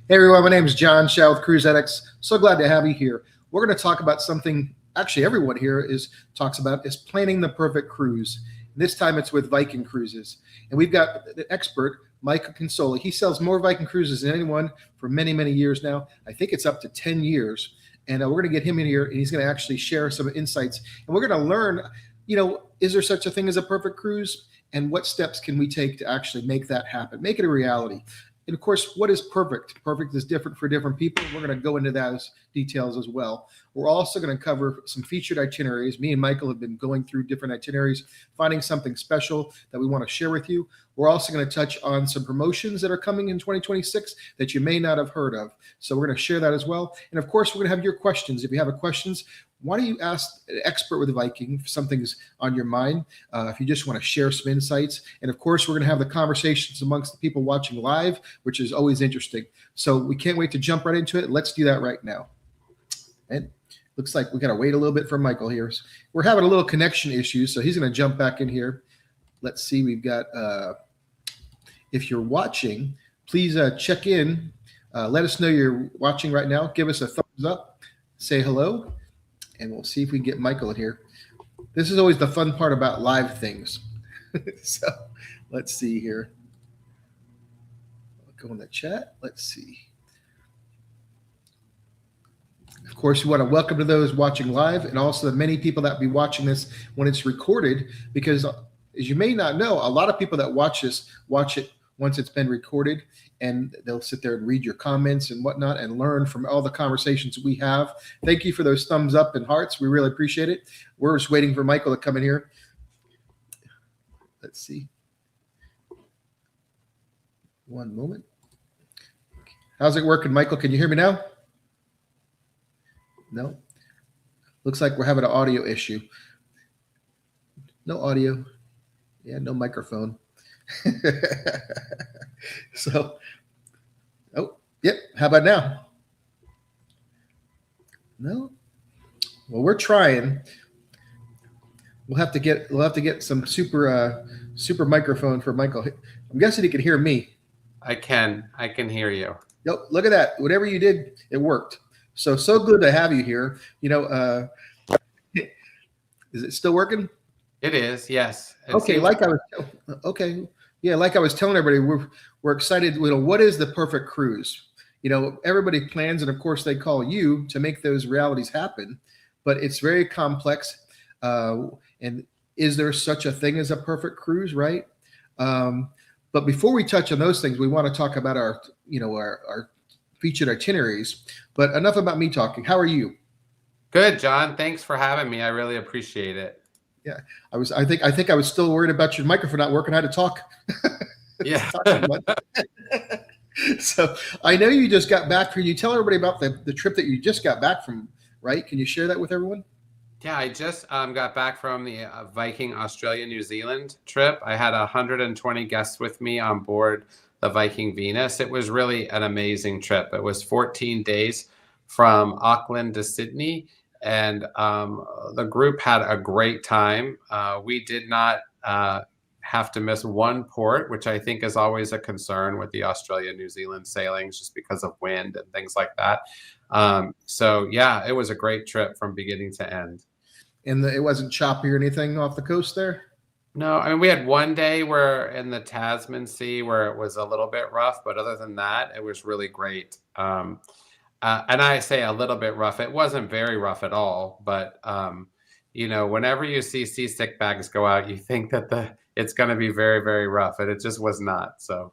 Hey everyone, my name is John Shaw with Cruise Addicts. So glad to have you here. We're going to talk about something actually everyone here talks about is planning the perfect cruise. And this time it's with Viking cruises. And we've got the expert, Michael Consoli. He sells more Viking cruises than anyone for many, many years now. I think it's up to 10 years. And we're going to get him in here and he's going to actually share some insights. And we're going to learn, is there such a thing as a perfect cruise? And what steps can we take to actually make that happen, make it a reality? And of course, what is perfect? Perfect is different for different people. We're going to go into those details as well. We're also going to cover some featured itineraries. Me and Michael have been going through different itineraries, finding something special that we want to share with you. We're also going to touch on some promotions that are coming in 2026 that you may not have heard of. So we're going to share that as well. And of course, we're going to have your questions. If you have questions, why don't you ask an expert with Viking if something's on your mind, if you just want to share some insights. And of course, we're going to have the conversations amongst the people watching live, which is always interesting. So we can't wait to jump right into it. Let's do that right now. And looks like we got to wait a little bit for Michael here. We're having a little connection issue, so he's going to jump back in here. Let's see. We've got, if you're watching, please check in. Let us know you're watching right now. Give us a thumbs up. Say hello. And we'll see if we can get Michael in here. This is always the fun part about live things. So let's see here. I'll go in the chat. Let's see. Of course, we want to welcome to those watching live and also the many people that will be watching this when it's recorded, because as you may not know, a lot of people that watch this watch it once it's been recorded, and they'll sit there and read your comments and whatnot and learn from all the conversations we have. Thank you for those thumbs up and hearts. We really appreciate it. We're just waiting for Michael to come in here. Let's see. One moment. How's it working, Michael? Can you hear me now? No? Looks like we're having an audio issue. No audio. Yeah, no microphone. So, yep. How about now? No. Well, we're trying. We'll have to get some super microphone for Michael. I'm guessing he can hear me. I can hear you. Yep. Look at that. Whatever you did, it worked. So good to have you here. Is it still working? It is. Yes. Okay. Yeah, like I was telling everybody, we're excited. What is the perfect cruise? Everybody plans, and of course they call you to make those realities happen. But it's very complex. And is there such a thing as a perfect cruise, right? But before we touch on those things, we want to talk about our featured itineraries. But enough about me talking. How are you? Good, John. Thanks for having me. I really appreciate it. Yeah, I think I was still worried about your microphone not working. I had to talk. Yeah. So I know you just got back. Can you tell everybody about the trip that you just got back from, right? Can you share that with everyone? Yeah, I just got back from the Viking Australia New Zealand trip. I had 120 guests with me on board the Viking Venus. It was really an amazing trip. It was 14 days from Auckland to Sydney. And the group had a great time. We did not have to miss one port, which I think is always a concern with the Australia-New Zealand sailings, just because of wind and things like that. So yeah, it was a great trip from beginning to end. And it wasn't choppy or anything off the coast there? No, I mean, we had one day where in the Tasman Sea where it was a little bit rough, but other than that, it was really great. And I say a little bit rough. It wasn't very rough at all. But, whenever you see seasick bags go out, you think that it's going to be very, very rough. And it just was not. So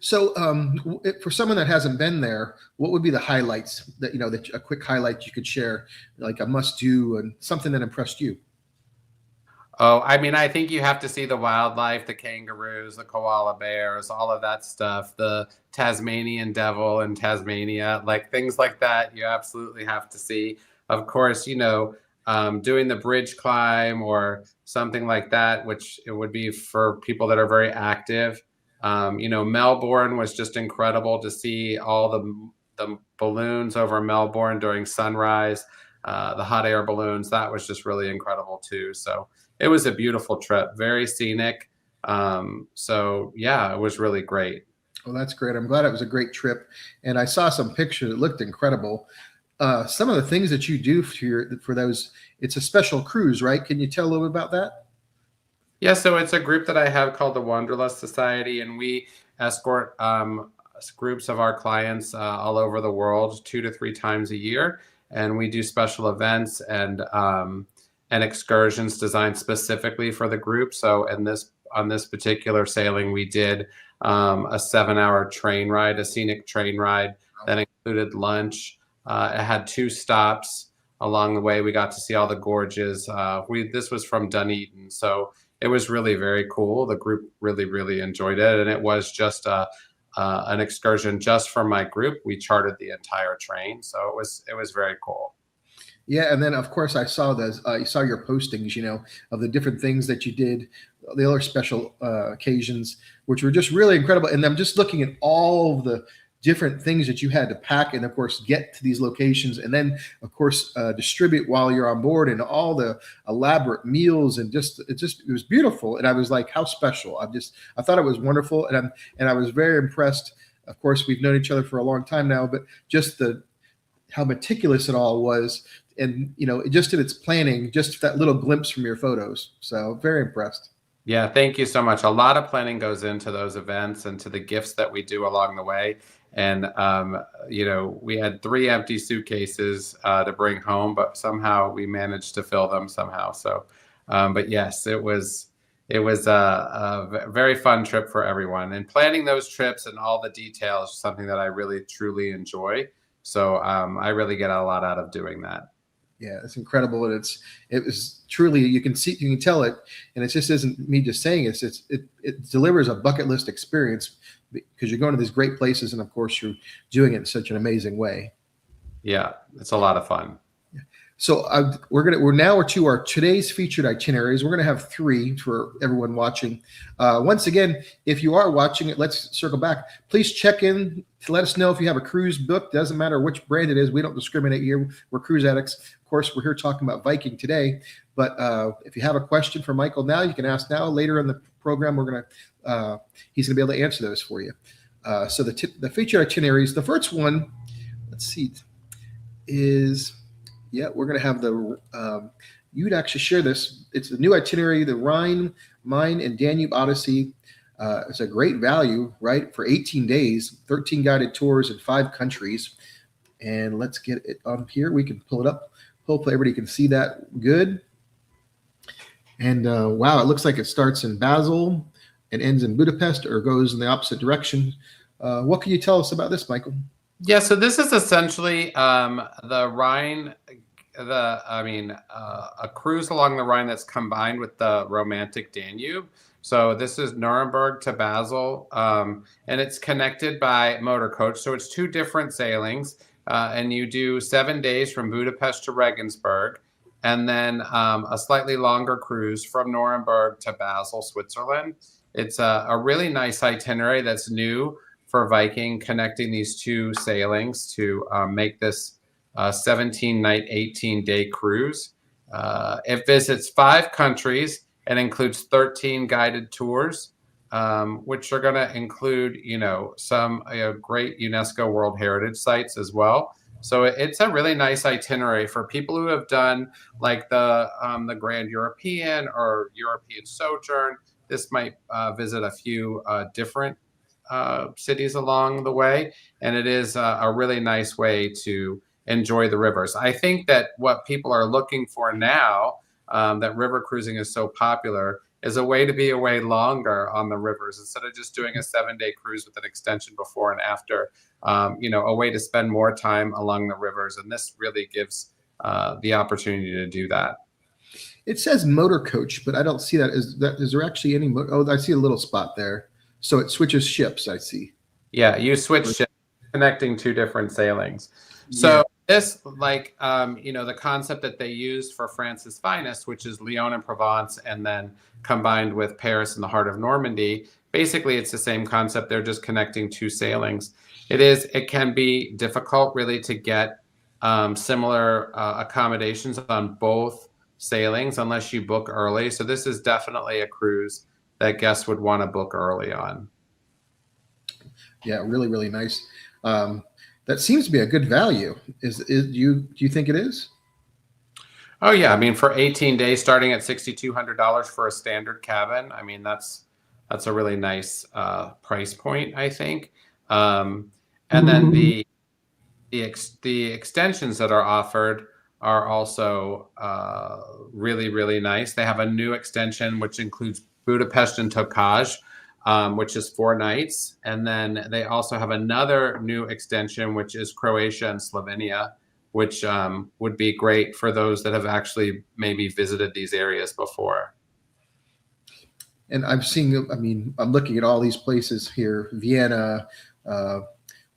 for someone that hasn't been there, what would be the highlights that a quick highlight you could share, like a must do and something that impressed you? Oh, I mean, I think you have to see the wildlife, the kangaroos, the koala bears, all of that stuff, the Tasmanian devil in Tasmania, like things like that. You absolutely have to see. Of course, doing the bridge climb or something like that, which it would be for people that are very active. Melbourne was just incredible to see all the balloons over Melbourne during sunrise, the hot air balloons. That was just really incredible too. So it was a beautiful trip, very scenic. So yeah, it was really great. Well, that's great. I'm glad it was a great trip. And I saw some pictures. It looked incredible. Some of the things that you do for those, it's a special cruise, right? Can you tell a little bit about that? Yeah, so it's a group that I have called the Wanderlust Society, and we escort groups of our clients all over the world 2 to 3 times a year, and we do special events and excursions designed specifically for the group. So, in this on this particular sailing, we did a 7-hour train ride, a scenic train ride that included lunch. It had 2 stops along the way. We got to see all the gorges. This was from Dunedin, so it was really very cool. The group really enjoyed it, and it was just an excursion just for my group. We chartered the entire train, so it was very cool. Yeah, and then of course I saw those. You saw your postings, of the different things that you did, the other special occasions, which were just really incredible. And I'm just looking at all of the different things that you had to pack, and of course get to these locations, and then of course distribute while you're on board, and all the elaborate meals, and it was beautiful. And I was like, how special! I thought it was wonderful, and I was very impressed. Of course, we've known each other for a long time now, but just the how meticulous it all was, and just in its planning, just that little glimpse from your photos. So very impressed. Yeah, thank you so much. A lot of planning goes into those events and to the gifts that we do along the way. And we had 3 empty suitcases to bring home, but somehow we managed to fill them somehow. So, but yes, it was a very fun trip for everyone. And planning those trips and all the details is something that I really truly enjoy. So I really get a lot out of doing that. Yeah, it's incredible, and it was truly, you can tell it, and it just isn't me just saying it. It delivers a bucket list experience because you're going to these great places, and of course you're doing it in such an amazing way. Yeah, it's a lot of fun. So we're to our today's featured itineraries. We're gonna have 3 for everyone watching. Once again, if you are watching it, let's circle back. Please check in to let us know if you have a cruise booked. Doesn't matter which brand it is. We don't discriminate here. We're cruise addicts. Of course, we're here talking about Viking today. But if you have a question for Michael now, you can ask now. Later in the program, he's gonna be able to answer those for you. So the featured itineraries. The first one, let's see, is. Yeah, we're going to have you'd actually share this. It's the new itinerary, the Rhine, Main, and Danube Odyssey. It's a great value, right? For 18 days, 13 guided tours in 5 countries. And let's get it up here. We can pull it up. Hopefully everybody can see that good. And wow, it looks like it starts in Basel and ends in Budapest, or goes in the opposite direction. What can you tell us about this, Michael? Yeah, so this is essentially the Rhine, a cruise along the Rhine that's combined with the romantic Danube. So this is Nuremberg to Basel, and it's connected by motor coach. So it's 2 different sailings, and you do 7 days from Budapest to Regensburg, and then a slightly longer cruise from Nuremberg to Basel, Switzerland. It's a really nice itinerary that's new for Viking, connecting these 2 sailings to make this 17-night, 18-day cruise. It visits 5 countries and includes 13 guided tours, which are going to include, some great UNESCO World Heritage sites as well. So it's a really nice itinerary for people who have done like the Grand European or European Sojourn. This might visit a few different cities along the way, and it is a really nice way to enjoy the rivers. I think that what people are looking for now, that river cruising is so popular, is a way to be away longer on the rivers instead of just doing a 7-day cruise with an extension before and after. A way to spend more time along the rivers, and this really gives the opportunity to do that. It says motor coach, but I don't see that. Is there actually any? Oh, I see a little spot there. So it switches ships, I see. Yeah, you switch ships, connecting 2 different sailings. So this, the concept that they used for France's finest, which is Lyon and Provence, and then combined with Paris in the heart of Normandy, basically it's the same concept. They're just connecting 2 sailings. It can be difficult really to get similar accommodations on both sailings unless you book early. So this is definitely a cruise that guests would want to book early on. Yeah, really, really nice. That seems to be a good value. Do you think it is? Oh yeah, I mean for 18 days, starting at $6,200 for a standard cabin. I mean that's a really nice price point, I think. Um, and then the extensions that are offered are also really nice. They have a new extension which includes Budapest and Tokaj, which is 4 nights, and then they also have another new extension which is Croatia and Slovenia, which would be great for those that have actually maybe visited these areas before. And I'm seeing, I mean, I'm looking at all these places here: Vienna, uh,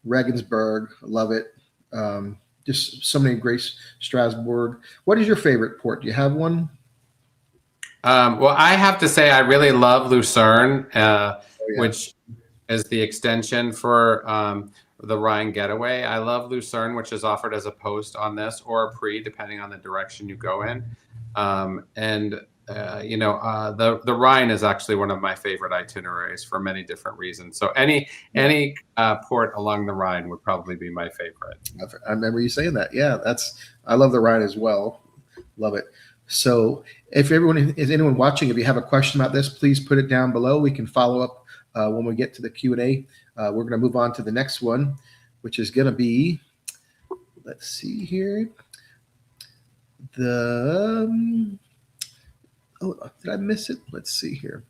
Regensburg, love it. Just so many great. Strasbourg. What is your favorite port? Do you have one? Well, I have to say I really love Lucerne, Oh yeah. which is the extension for the Rhine Getaway. I love Lucerne, which is offered as a post on this or a pre, depending on the direction you go in. And the Rhine is actually one of my favorite itineraries for many different reasons. So any port along the Rhine would probably be my favorite. I remember you saying that. Yeah, I love the ride as well. Love it. So if everyone is anyone watching, if you have a question about this, please put it down below. We can follow up when we get to the Q&A. We're going to move on to the next one, which is going to be, let's see here. Oh, did I miss it? Let's see here.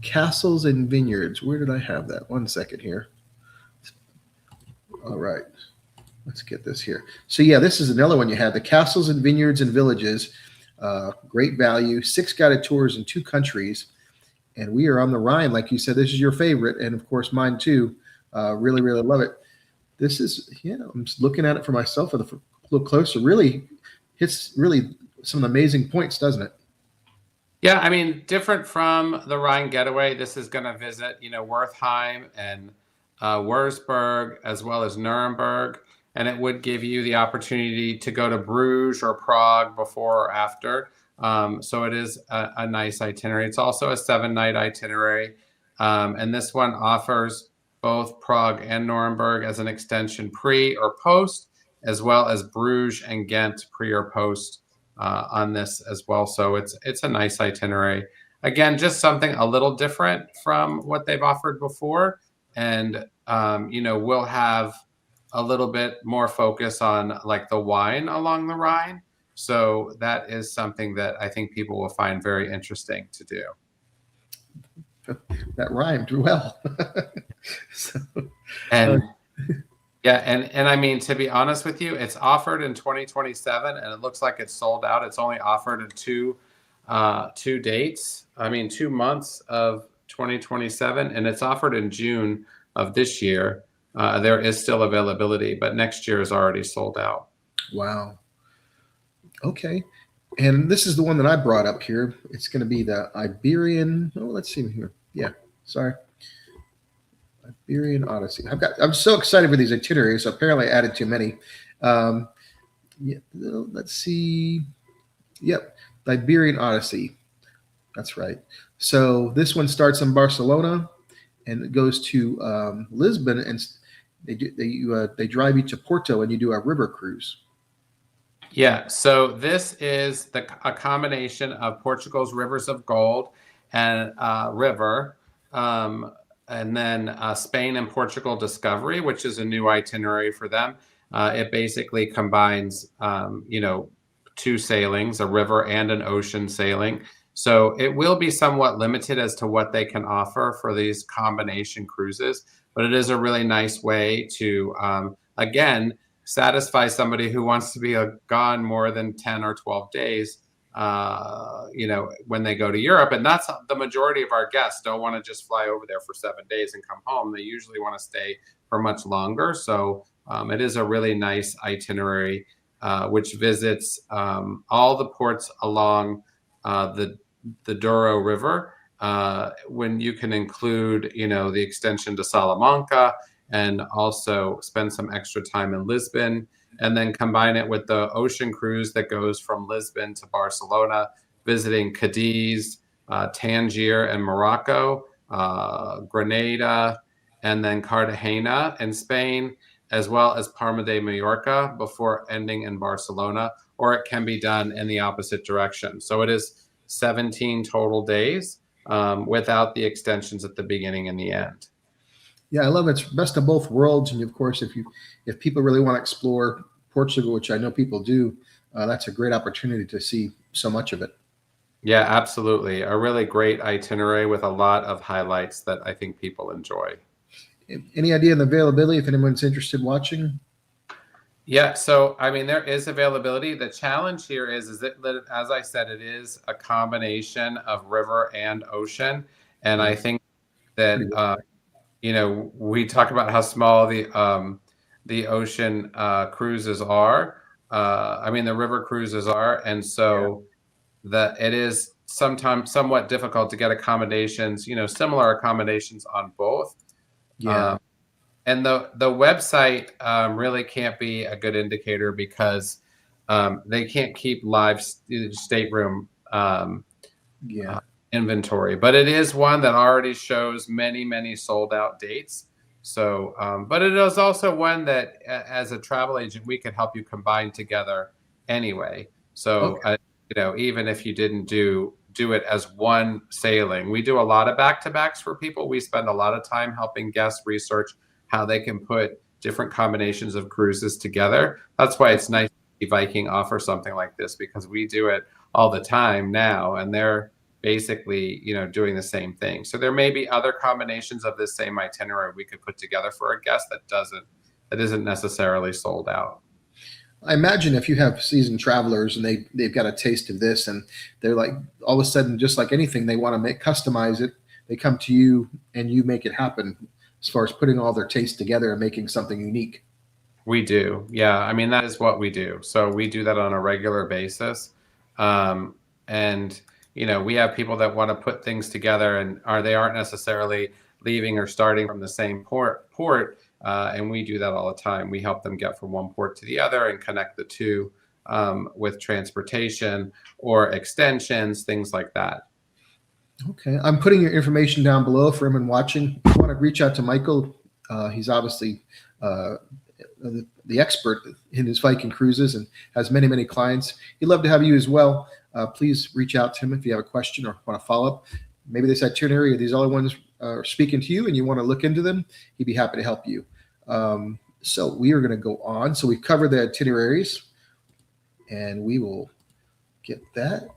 Castles and vineyards. Where did I have that? One second here. All right. Let's get this here. So yeah, this is another one you have. The castles and vineyards and villages. Great value. 6 guided tours in 2 countries. And we are on the Rhine. Like you said, this is your favorite. And of course, mine too. Really, really love it. This is, I'm just looking at it for myself a little closer. Really hits really some amazing points, doesn't it? Yeah, I mean, different from the Rhine Getaway, this is going to visit, Wertheim and Wurzburg, as well as Nuremberg, and it would give you the opportunity to go to Bruges or Prague before or after. So it is a nice itinerary. It's also a 7-night itinerary, and this one offers both Prague and Nuremberg as an extension pre or post, as well as Bruges and Ghent pre or post on this as well. So it's a nice itinerary. Again, just something a little different from what they've offered before. And, we'll have a little bit more focus on like the wine along the Rhine. So that is something that I think people will find very interesting to do. That rhymed well. So, And yeah, and I mean, to be honest with you, it's offered in 2027, and it looks like it's sold out. It's only offered in two dates. I mean, 2 months of 2027, and it's offered in June of this year. There is still availability, but next year is already sold out. wow. Okay. And this is the one that I brought up here. It's going to be the Iberian. Oh, let's see here. Yeah. Sorry. Iberian Odyssey. I'm so excited for these itineraries. So apparently I added too many. Yeah, let's see. Yep. The Iberian Odyssey. That's right. So this one starts in Barcelona and it goes to Lisbon, and they drive you to Porto, and you do a river cruise. Yeah, so this is a combination of Portugal's Rivers of Gold and River, and then Spain and Portugal Discovery, which is a new itinerary for them. It basically combines, 2 sailings, a river and an ocean sailing. So it will be somewhat limited as to what they can offer for these combination cruises, but it is a really nice way to, again, satisfy somebody who wants to be gone more than 10 or 12 days, when they go to Europe. And that's the majority of our guests don't want to just fly over there for 7 days and come home. They usually want to stay for much longer. So it is a really nice itinerary, which visits all the ports along the Douro River, when you can include, the extension to Salamanca, and also spend some extra time in Lisbon, and then combine it with the ocean cruise that goes from Lisbon to Barcelona, visiting Cadiz, Tangier in Morocco, Grenada, and then Cartagena in Spain, as well as Palma de Mallorca before ending in Barcelona, or it can be done in the opposite direction. So it is 17 total days without the extensions at the beginning and the end. Yeah, I love it. It's best of both worlds. And of course, if people really want to explore Portugal, which I know people do, that's a great opportunity to see so much of it. Yeah, absolutely. A really great itinerary with a lot of highlights that I think people enjoy. Any idea of the availability if anyone's interested watching? Yeah, so I mean, there is availability. The challenge here is that, as I said, it is a combination of river and ocean, and I think that Pretty good. we talk about how small the ocean cruises are. I mean, the river cruises are, and so that it is sometimes somewhat difficult to get accommodations, similar accommodations on both. Yeah. And the website really can't be a good indicator because they can't keep live stateroom Yeah. inventory. But it is one that already shows many, many sold out dates. So, but it is also one that, as a travel agent, we could help you combine together anyway. So, Okay. even if you didn't do it as one sailing, we do a lot of back-to-backs for people. We spend a lot of time helping guests research how they can put different combinations of cruises together. That's why it's nice to see Viking offer something like this, because we do it all the time now, and they're basically, doing the same thing. So there may be other combinations of this same itinerary we could put together for a guest that isn't necessarily sold out. I imagine if you have seasoned travelers and they've got a taste of this and they're like all of a sudden, just like anything, they want to customize it. They come to you and you make it happen as far as putting all their tastes together and making something unique. We do. Yeah. I mean, that is what we do. So we do that on a regular basis. And, we have people that want to put things together and they aren't necessarily leaving or starting from the same port. And we do that all the time. We help them get from one port to the other and connect the two with transportation or extensions, things like that. Okay. I'm putting your information down below for everyone watching. If you want to reach out to Michael, he's obviously the expert in his Viking cruises and has many, many clients. He'd love to have you as well. Please reach out to him if you have a question or want to follow up. Maybe this itinerary or these other ones are speaking to you and you want to look into them, he'd be happy to help you. So we are going to go on. So we've covered the itineraries and we will get that.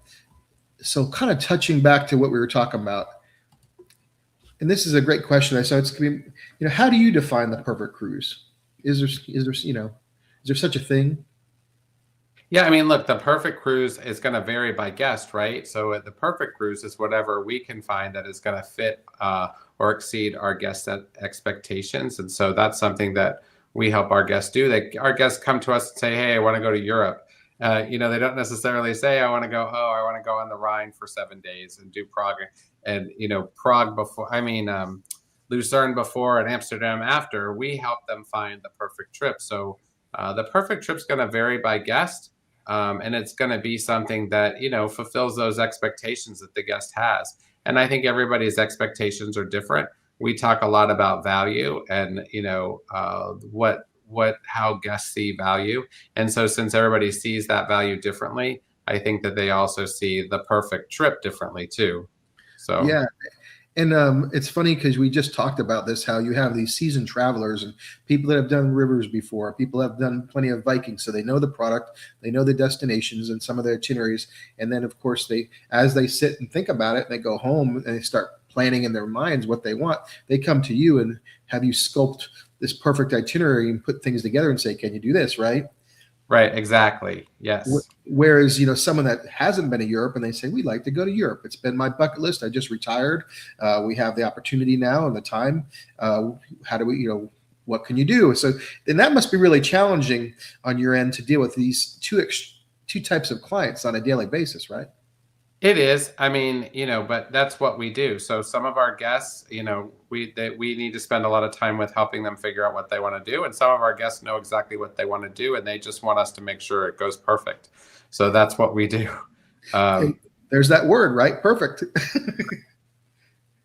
So kind of touching back to what we were talking about. And this is a great question. So it's going to be, how do you define the perfect cruise? Is there such a thing? Yeah, I mean, look, the perfect cruise is going to vary by guest, right? So the perfect cruise is whatever we can find that is going to fit or exceed our guest expectations. And so that's something that we help our guests do. Our guests come to us and say, hey, I want to go to Europe. They don't necessarily say, I want to go on the Rhine for 7 days and do Prague and, Prague before, Lucerne before and Amsterdam after. We help them find the perfect trip. So the perfect trip's going to vary by guest. And it's going to be something that, fulfills those expectations that the guest has. And I think everybody's expectations are different. We talk a lot about value and, how guests see value. And so since everybody sees that value differently, I think that they also see the perfect trip differently too. So yeah. And it's funny because we just talked about this, how you have these seasoned travelers and people that have done rivers before. People have done plenty of Viking, so they know the product, they know the destinations and some of the itineraries. And then, of course, as they sit and think about it, they go home and they start planning in their minds what they want. They come to you and have you sculpt this perfect itinerary and put things together and say, can you do this, right? Right, exactly. Yes. Whereas, someone that hasn't been to Europe and they say, we'd like to go to Europe. It's been my bucket list. I just retired. We have the opportunity now and the time. How do we, what can you do? So then that must be really challenging on your end to deal with these two types of clients on a daily basis, right? It is. I mean, but that's what we do. So some of our guests, we need to spend a lot of time with helping them figure out what they want to do. And some of our guests know exactly what they want to do, and they just want us to make sure it goes perfect. So that's what we do. There's that word, right? Perfect.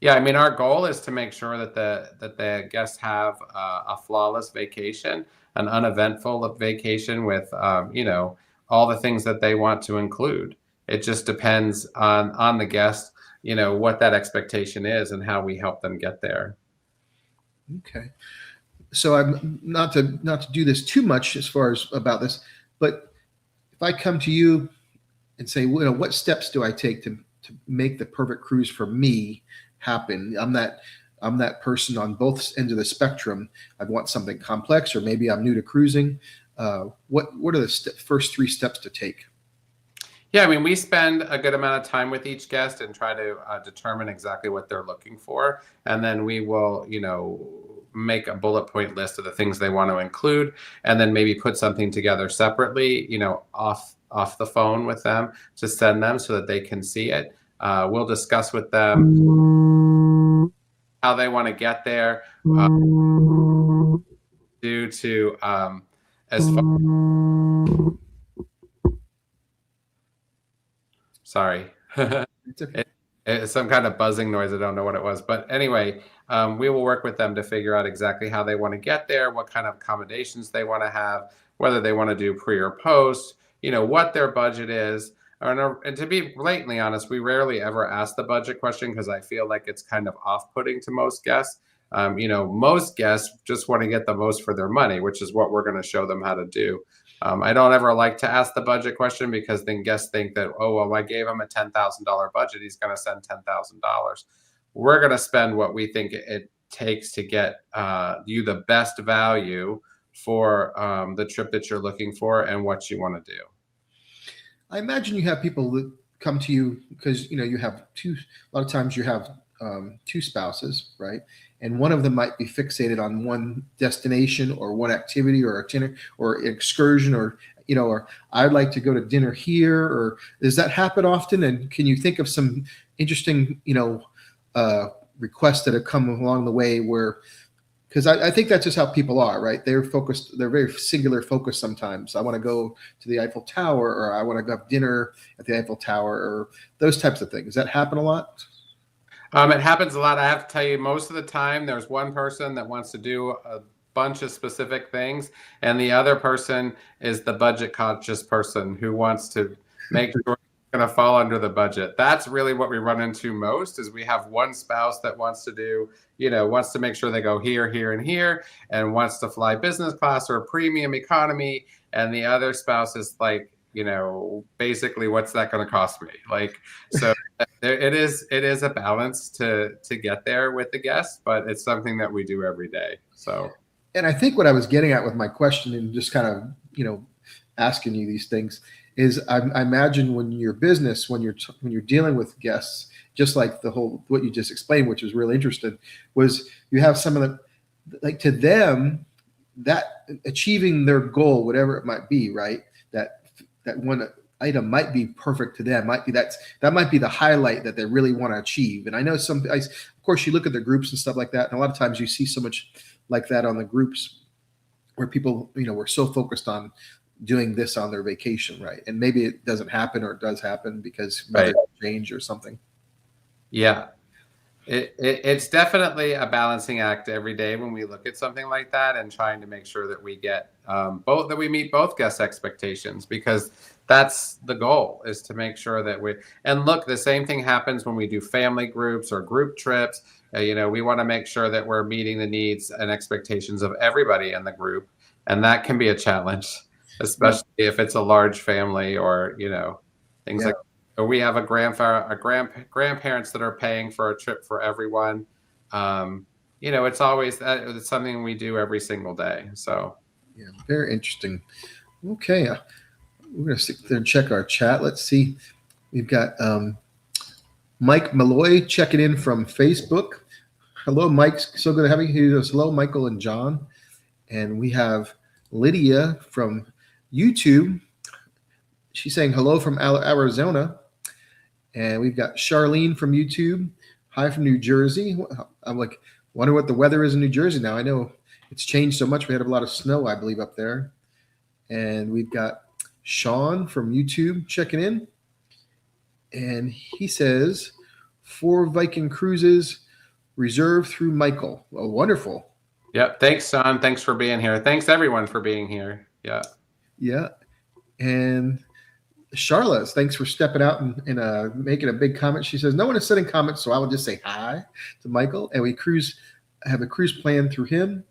Yeah, I mean, our goal is to make sure that the guests have a flawless vacation, an uneventful vacation with all the things that they want to include. It just depends on the guest, what that expectation is and how we help them get there. Okay. So I'm not to do this too much as far as about this, but if I come to you and say, what steps do I take to make the perfect cruise for me happen? I'm that person on both ends of the spectrum. I want something complex, or maybe I'm new to cruising. What are the first 3 steps to take? Yeah, I mean, we spend a good amount of time with each guest and try to determine exactly what they're looking for. And then we will, make a bullet point list of the things they want to include, and then maybe put something together separately, off the phone with them to send them so that they can see it. We'll discuss with them how they want to get there, due to as far. Sorry. It's okay. It's some kind of buzzing noise. I don't know what it was. But anyway, we will work with them to figure out exactly how they want to get there, what kind of accommodations they want to have, whether they want to do pre or post, what their budget is. And to be blatantly honest, we rarely ever ask the budget question because I feel like it's kind of off-putting to most guests. Most guests just want to get the most for their money, which is what we're going to show them how to do. I don't ever like to ask the budget question because then guests think that, oh, well, I gave him a $10,000 budget. He's going to send $10,000. We're going to spend what we think it takes to get you the best value for the trip that you're looking for and what you want to do. I imagine you have people that come to you because you have a lot of times you have 2 spouses, right? And one of them might be fixated on one destination or one activity or itinerary or excursion, or or I'd like to go to dinner here. Or does that happen often? And can you think of some interesting requests that have come along the way where, because I think that's just how people are, right? They're focused. They're very singular focused sometimes. I want to go to the Eiffel Tower, or I want to go have dinner at the Eiffel Tower, or those types of things. Does that happen a lot? It happens a lot. I have to tell you, most of the time, there's one person that wants to do a bunch of specific things, and the other person is the budget conscious person who wants to make sure it's going to fall under the budget. That's really what we run into most. Is we have one spouse that wants to do, wants to make sure they go here, here, and here, and wants to fly business class or premium economy, and the other spouse is like, basically, what's that going to cost me? So it is a balance to get there with the guests, but it's something that we do every day. So, and I think what I was getting at with my question and just kind of, asking you these things is I imagine when you're business, when you're dealing with guests, just like what you just explained, which was really interesting, was you have some of the, like, to them, that achieving their goal, whatever it might be, right? That one item might be perfect to them. That might be the highlight that they really want to achieve. And I know of course, you look at the groups and stuff like that, and a lot of times you see so much like that on the groups where people, were so focused on doing this on their vacation, right? And maybe it doesn't happen, or it does happen because weather change or something. Yeah. It's definitely a balancing act every day when we look at something like that, and trying to make sure that we get that we meet both guest expectations, because that's the goal, is to make sure that and look, the same thing happens when we do family groups or group trips. We want to make sure that we're meeting the needs and expectations of everybody in the group, and that can be a challenge, especially if it's a large family or things like. Or we have grandparents that are paying for a trip for everyone. It's always it's something we do every single day. So, yeah, very interesting. Okay, we're gonna sit there and check our chat. Let's see. We've got Mike Malloy checking in from Facebook. Hello, Mike. So good to have you here. Hello, Michael and John. And we have Lydia from YouTube. She's saying hello from Arizona. And we've got Charlene from YouTube. Hi from New Jersey. I'm like, wonder what the weather is in New Jersey now. I know it's changed so much. We had a lot of snow, I believe, up there. And we've got Sean from YouTube checking in. And he says, 4 Viking cruises reserved through Michael. Oh, wonderful. Yep. Thanks, Sean. Thanks for being here. Thanks everyone for being here. Yeah. Yeah. And Charlotte, thanks for stepping out and making a big comment. She says, no one is sending comments, so I will just say hi to Michael. And we have a cruise plan through him,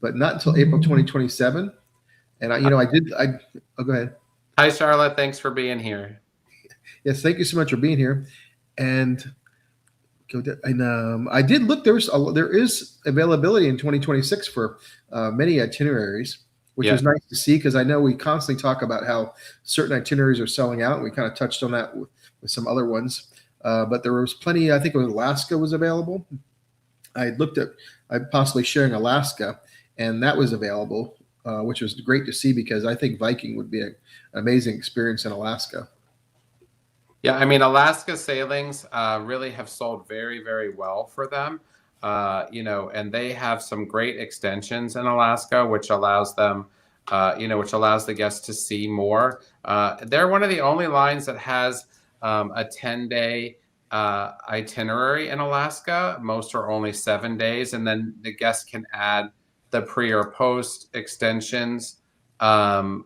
but not until April 2027. And oh, go ahead. Hi, Charlotte. Thanks for being here. Yes, thank you so much for being here. And I did look. There is availability in 2026 for many itineraries, which was nice to see because I know we constantly talk about how certain itineraries are selling out. We kind of touched on that with some other ones, but there was plenty. I think it was Alaska was available. I looked at possibly sharing Alaska, and that was available, which was great to see because I think Viking would be an amazing experience in Alaska. Yeah, I mean, Alaska sailings really have sold very, very well for them. And they have some great extensions in Alaska, which allows them, which allows the guests to see more. They're one of the only lines that has a 10-day itinerary in Alaska. Most are only 7 days, and then the guests can add the pre or post extensions, to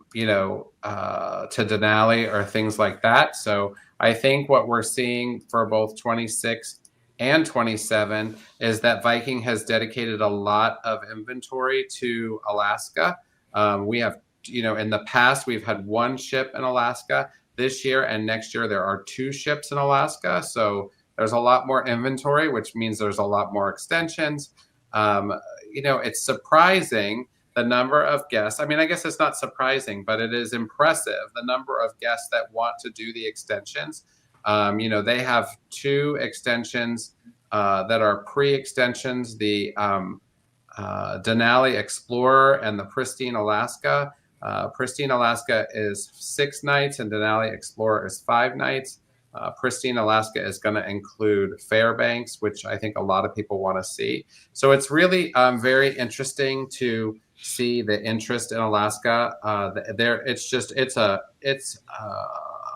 Denali or things like that. So I think what we're seeing for both 26 and 27 is that Viking has dedicated a lot of inventory to Alaska. We have, in the past, we've had 1 ship in Alaska. This year and next year, there are 2 ships in Alaska. So there's a lot more inventory, which means there's a lot more extensions. It's surprising the number of guests. I mean, I guess it's not surprising, but it is impressive the number of guests that want to do the extensions. They have 2 extensions that are pre-extensions, the Denali Explorer and the Pristine Alaska. Pristine Alaska is 6 nights and Denali Explorer is 5 nights. Pristine Alaska is going to include Fairbanks, which I think a lot of people want to see. So it's really very interesting to see the interest in Alaska. It's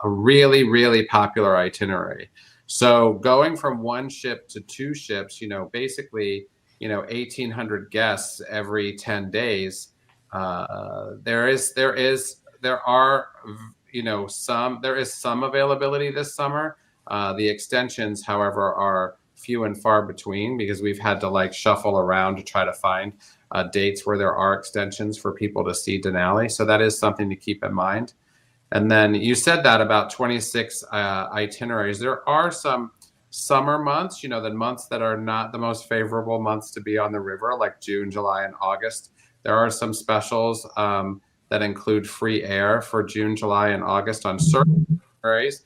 a really, really popular itinerary. So going from 1 ship to 2 ships, basically, 1,800 guests every 10 days. There is some availability this summer. The extensions, however, are few and far between because we've had to shuffle around to try to find dates where there are extensions for people to see Denali. So that is something to keep in mind. And then you said that about 26 itineraries. There are some summer months, the months that are not the most favorable months to be on the river, like June, July, and August. There are some specials that include free air for June, July, and August on certain itineraries,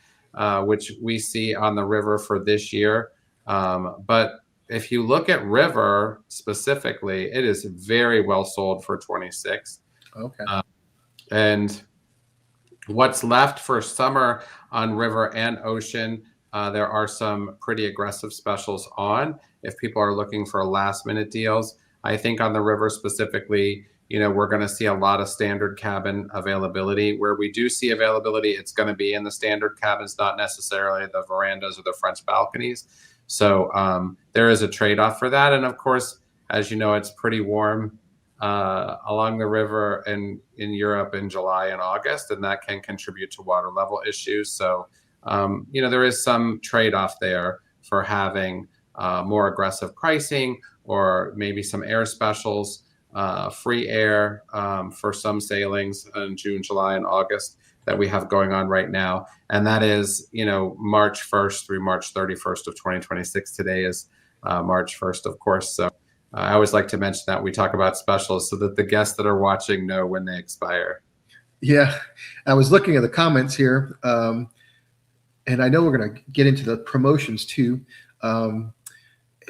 which we see on the river for this year. But if you look at river specifically, it is very well sold for 26. Okay. And what's left for summer on river and ocean, there are some pretty aggressive specials on if people are looking for last minute deals. I think on the river specifically, we're going to see a lot of standard cabin availability. Where we do see availability, it's going to be in the standard cabins, not necessarily the verandas or the French balconies. So there is a trade-off for that. And of course, as you know, it's pretty warm along the river in Europe in July and August, and that can contribute to water level issues. So, there is some trade-off there for having more aggressive pricing or maybe some air specials, free air for some sailings in June, July, and August that we have going on right now. And that is, March 1st through March 31st of 2026. Today is March 1st, of course. So I always like to mention that we talk about specials so that the guests that are watching know when they expire. Yeah, I was looking at the comments here, and I know we're going to get into the promotions too.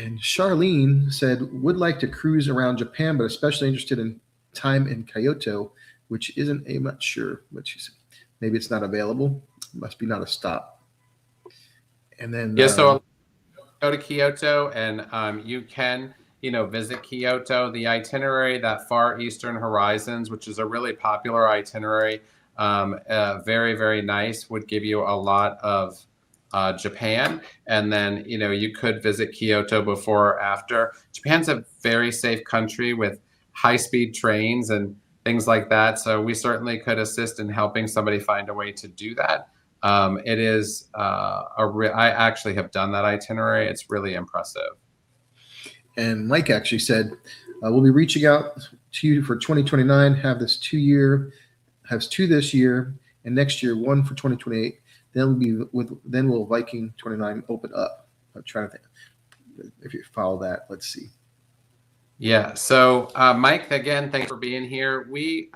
And Charlene said, would like to cruise around Japan, but especially interested in time in Kyoto, which isn't I'm not sure, but she said maybe it's not available. It must be not a stop. And then so go to Kyoto and you can visit Kyoto. The itinerary, that Far Eastern Horizons, which is a really popular itinerary, very, very nice, would give you a lot of Japan, and then you could visit Kyoto before or after. Japan's a very safe country with high-speed trains and things like that, so we certainly could assist in helping somebody find a way to do that. It is I actually have done that itinerary. It's really impressive. And Mike actually said, we'll be reaching out to you for 2029, have two this year, and next year, one for 2028. Then will Viking 29 open up? I'm trying to think if you follow that. Let's see. Yeah. So, Mike, again, thanks for being here. We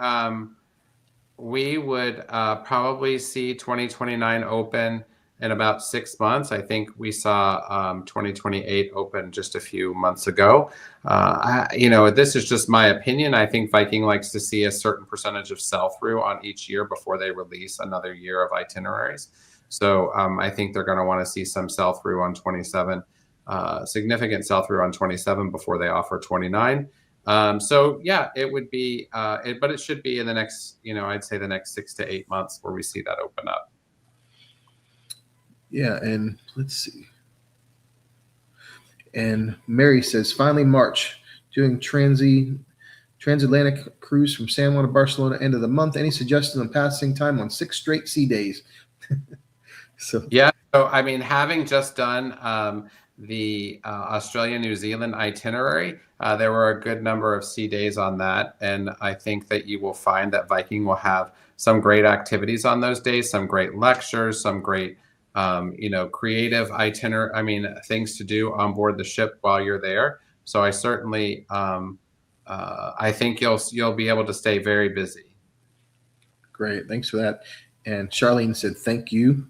would probably see 2029 open in about 6 months. I think we saw 2028 open just a few months ago. This is just my opinion. I think Viking likes to see a certain percentage of sell-through on each year before they release another year of itineraries. So I think they're going to want to see some sell-through on 27, significant sell-through on 27 before they offer 29. So yeah, it would be, but it should be in the next, I'd say the next 6 to 8 months where we see that open up. Yeah, and let's see. And Mary says, finally March, doing transatlantic cruise from San Juan to Barcelona end of the month. Any suggestions on passing time on 6 straight sea days? So I mean, having just done the Australia-New Zealand itinerary, there were a good number of sea days on that, and I think that you will find that Viking will have some great activities on those days, some great lectures, some great creative things to do on board the ship while you're there. So I certainly I think you'll be able to stay very busy. Great, thanks for that. And Charlene said thank you.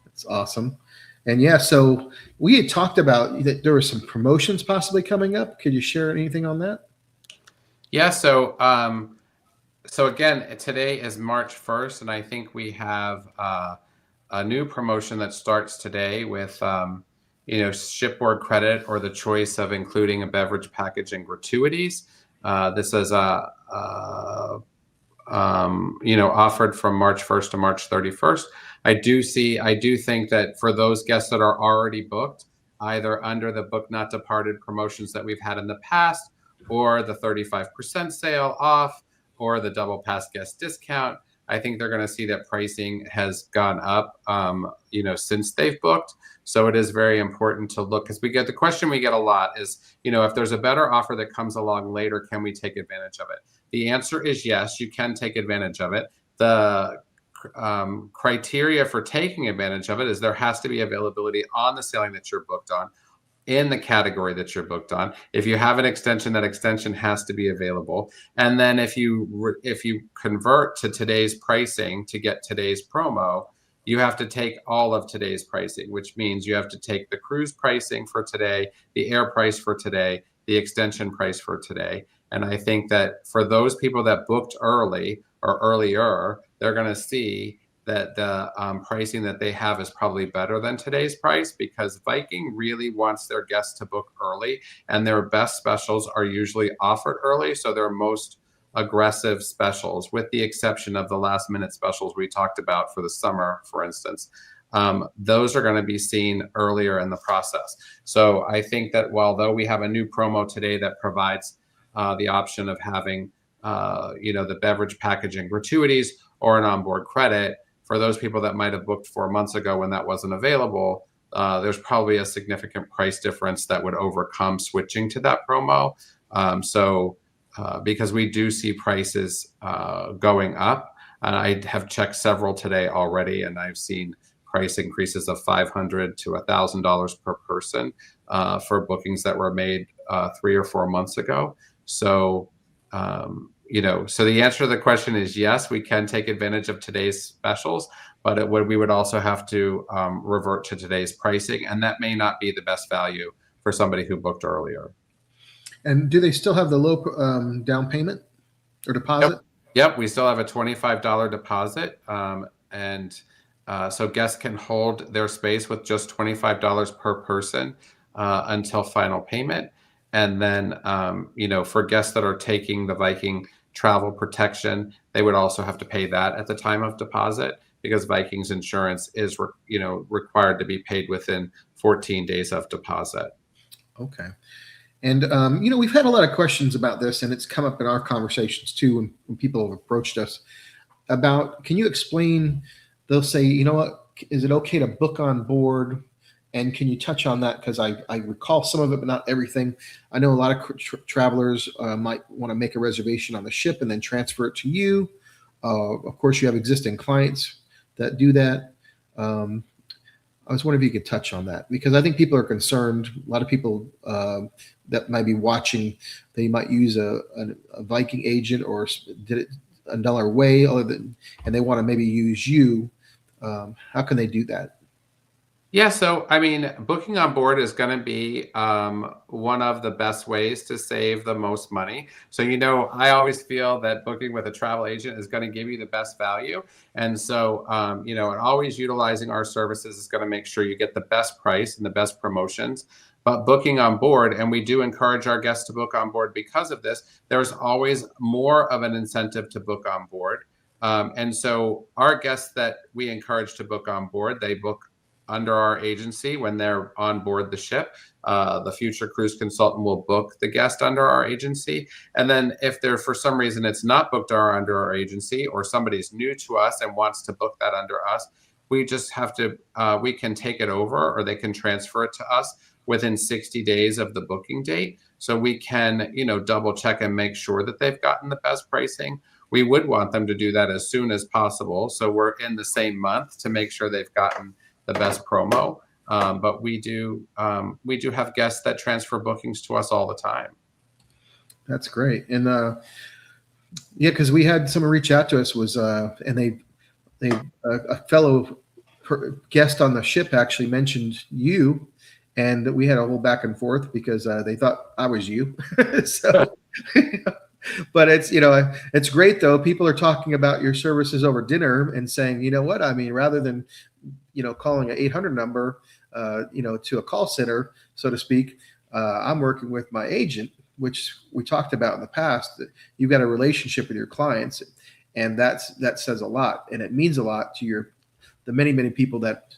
That's awesome. And yeah, so we had talked about that there were some promotions possibly coming up. Could you share anything on that? Yeah, so again, today is March 1st, and I think we have a new promotion that starts today with shipboard credit or the choice of including a beverage package and gratuities. This is offered from March 1st to March 31st. I do think that for those guests that are already booked, either under the Book Not Departed promotions that we've had in the past, or the 35% sale off, or the double pass guest discount, I think they're going to see that pricing has gone up, since they've booked. So it is very important to look, because the question we get a lot is, if there's a better offer that comes along later, can we take advantage of it? The answer is yes, you can take advantage of it. The criteria for taking advantage of it is there has to be availability on the sailing that you're booked on, in the category that you're booked on. If you have an extension, that extension has to be available. And then if you convert to today's pricing to get today's promo, you have to take all of today's pricing, which means you have to take the cruise pricing for today, the air price for today, the extension price for today. And I think that for those people that booked early or earlier, they're going to see that the pricing that they have is probably better than today's price, because Viking really wants their guests to book early, and their best specials are usually offered early. So their most aggressive specials, with the exception of the last minute specials we talked about for the summer, for instance, those are going to be seen earlier in the process. So I think that although we have a new promo today that provides the option of having the beverage package and gratuities or an onboard credit, for those people that might have booked 4 months ago when that wasn't available, there's probably a significant price difference that would overcome switching to that promo. Because we do see prices going up, and I have checked several today already, and I've seen price increases of $500 to $1,000 per person for bookings that were made 3 or 4 months ago. So so the answer to the question is yes, we can take advantage of today's specials, but we would also have to revert to today's pricing, and that may not be the best value for somebody who booked earlier. And do they still have the low down payment or deposit? Yep, we still have a $25 deposit, so guests can hold their space with just $25 per person until final payment. And then, for guests that are taking the Viking travel protection, they would also have to pay that at the time of deposit. because Viking's insurance is required to be paid within 14 days of deposit. Okay. And, we've had a lot of questions about this, and it's come up in our conversations too when people have approached us about, can you explain, they'll say, you know what, is it okay to book on board? And can you touch on that? Because I recall some of it, but not everything. I know a lot of travelers might want to make a reservation on the ship and then transfer it to you. Of course, you have existing clients that do that. I was wondering if you could touch on that, because I think people are concerned. A lot of people that might be watching, they might use a Viking agent or did it another way, and they want to maybe use you. How can they do that? Yeah, so I mean, booking on board is going to be one of the best ways to save the most money. So, I always feel that booking with a travel agent is going to give you the best value. And so, and always utilizing our services is going to make sure you get the best price and the best promotions. But booking on board, and we do encourage our guests to book on board because of this, there's always more of an incentive to book on board. And so our guests that we encourage to book on board, they book under our agency when they're on board the ship. The future cruise consultant will book the guest under our agency. And then if there, for some reason, it's not booked under our agency, or somebody's new to us and wants to book that under us, we just have to, we can take it over, or they can transfer it to us within 60 days of the booking date. So we can, double check and make sure that they've gotten the best pricing. We would want them to do that as soon as possible, so we're in the same month to make sure they've gotten the best promo. But we do have guests that transfer bookings to us all the time. That's great. And yeah, because we had someone reach out to us, and they a fellow guest on the ship actually mentioned you, and we had a whole back and forth because they thought I was you. So, but it's great though. People are talking about your services over dinner and saying, you know what, I mean, rather than calling an 800 number, to a call center, so to speak, I'm working with my agent, which we talked about in the past, that you've got a relationship with your clients, and that says a lot, and it means a lot to the many, many people that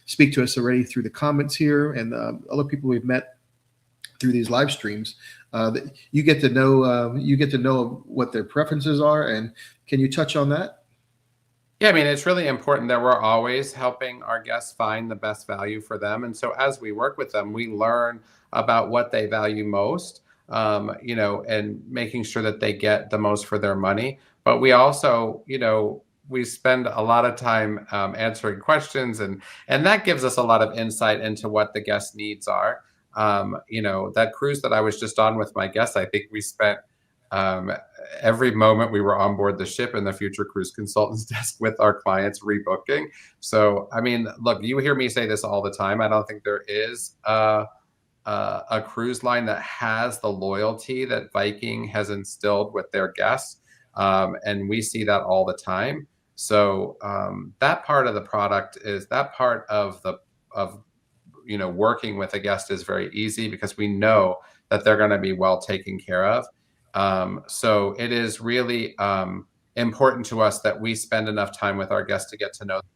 speak to us already through the comments here, and other people we've met through these live streams. That you get to know what their preferences are. And can you touch on that? Yeah, I mean, it's really important that we're always helping our guests find the best value for them. And so as we work with them, we learn about what they value most, and making sure that they get the most for their money. But we also, we spend a lot of time answering questions, and that gives us a lot of insight into what the guest needs are. That cruise that I was just on with my guests, I think we spent every moment we were on board the ship in the future cruise consultant's desk with our clients rebooking. So, I mean, look, you hear me say this all the time. I don't think there is a cruise line that has the loyalty that Viking has instilled with their guests. And we see that all the time. So that part of the product working with a guest is very easy, because we know that they're going to be well taken care of. So it is really important to us that we spend enough time with our guests to get to know them,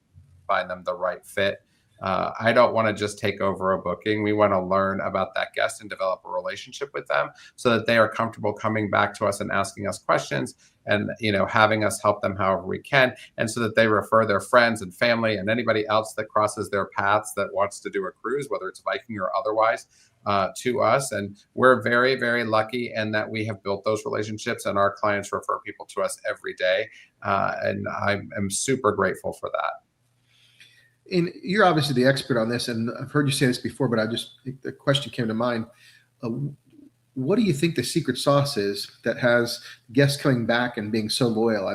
find them the right fit. I don't want to just take over a booking. We want to learn about that guest and develop a relationship with them so that they are comfortable coming back to us and asking us questions, and having us help them however we can, and so that they refer their friends and family and anybody else that crosses their paths that wants to do a cruise, whether it's Viking or otherwise, to us. And we're very, very lucky in that we have built those relationships, and our clients refer people to us every day. And I'm super grateful for that. And you're obviously the expert on this, and I've heard you say this before, but the question came to mind. What do you think the secret sauce is that has guests coming back and being so loyal,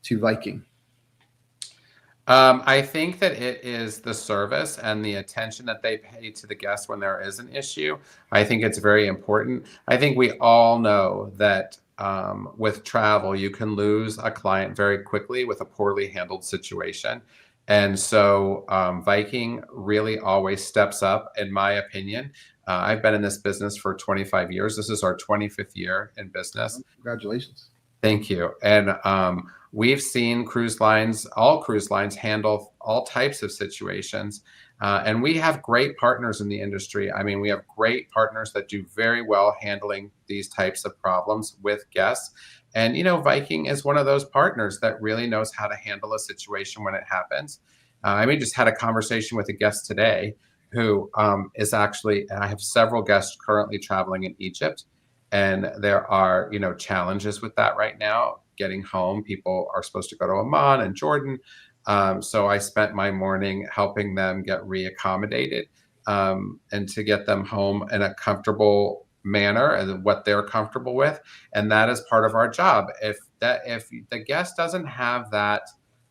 to Viking? I think that it is the service and the attention that they pay to the guests when there is an issue. I think it's very important. I think we all know that with travel, you can lose a client very quickly with a poorly handled situation. And so Viking really always steps up, in my opinion. I've been in this business for 25 years. This is our 25th year in business. Congratulations. Thank you. And we've seen all cruise lines handle all types of situations. And we have great partners in the industry. I mean, we have great partners that do very well handling these types of problems with guests. And, Viking is one of those partners that really knows how to handle a situation when it happens. I just had a conversation with a guest today who is actually, and I have several guests currently traveling in Egypt. And there are, challenges with that right now. Getting home, people are supposed to go to Amman and Jordan. So I spent my morning helping them get reaccommodated and to get them home in a comfortable manner and what they're comfortable with. And that is part of our job. If the guest doesn't have that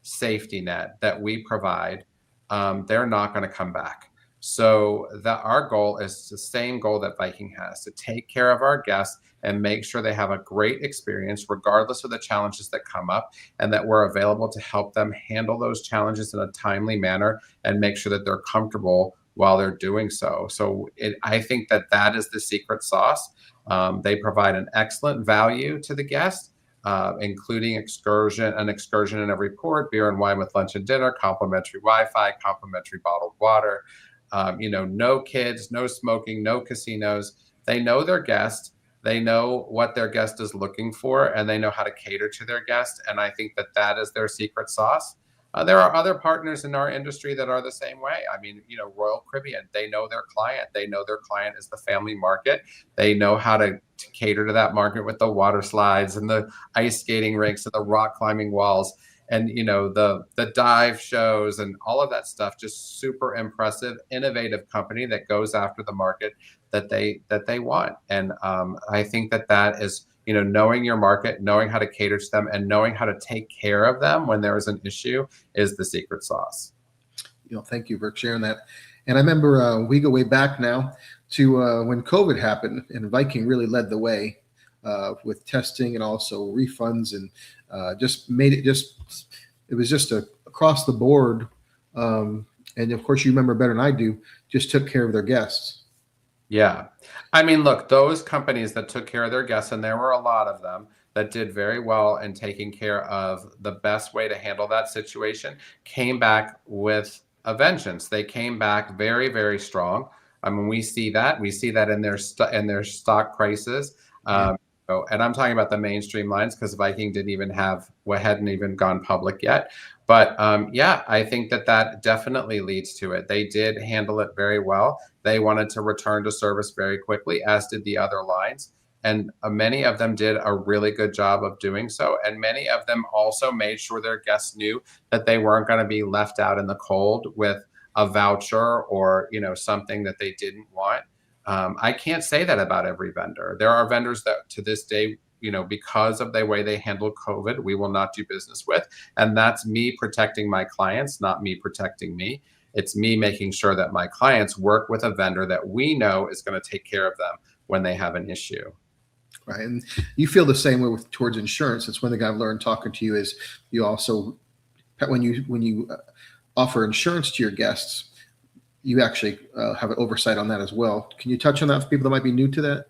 safety net that we provide, they're not going to come back. So that our goal is the same goal that Viking has, to take care of our guests and make sure they have a great experience regardless of the challenges that come up, and that we're available to help them handle those challenges in a timely manner and make sure that they're comfortable while they're doing so. I think that is the secret sauce. They provide an excellent value to the guest, including an excursion in every port, beer and wine with lunch and dinner, complimentary Wi-Fi, complimentary bottled water. No kids, no smoking, no casinos. They know their guest. They know what their guest is looking for, and they know how to cater to their guest. And I think that is their secret sauce. There are other partners in our industry that are the same way. Royal Caribbean, they know their client. They know their client is the family market. They know how to cater to that market with the water slides and the ice skating rinks and the rock climbing walls. And the dive shows and all of that stuff. Just super impressive, innovative company that goes after the market that they want. And I think that is knowing your market, knowing how to cater to them, and knowing how to take care of them when there is an issue is the secret sauce. Thank you for sharing that. And I remember we go way back now to when COVID happened, and Viking really led the way with testing and also refunds, and just made it it was just across the board. And of course, you remember better than I do, just took care of their guests. Yeah. Look, those companies that took care of their guests, and there were a lot of them that did very well in taking care of the best way to handle that situation, came back with a vengeance. They came back very, very strong. We see that. We see that in their stock prices. And I'm talking about the mainstream lines, because Viking hadn't even gone public yet. But I think that definitely leads to it. They did handle it very well. They wanted to return to service very quickly, as did the other lines. And many of them did a really good job of doing so. And many of them also made sure their guests knew that they weren't going to be left out in the cold with a voucher or, something that they didn't want. I can't say that about every vendor. There are vendors that to this day, because of the way they handle COVID, we will not do business with. And that's me protecting my clients, not me protecting me. It's me making sure that my clients work with a vendor that we know is going to take care of them when they have an issue. Right. And you feel the same way towards insurance. It's one thing I've learned talking to you is you also, when you offer insurance to your guests, you actually have an oversight on that as well. Can you touch on that for people that might be new to that?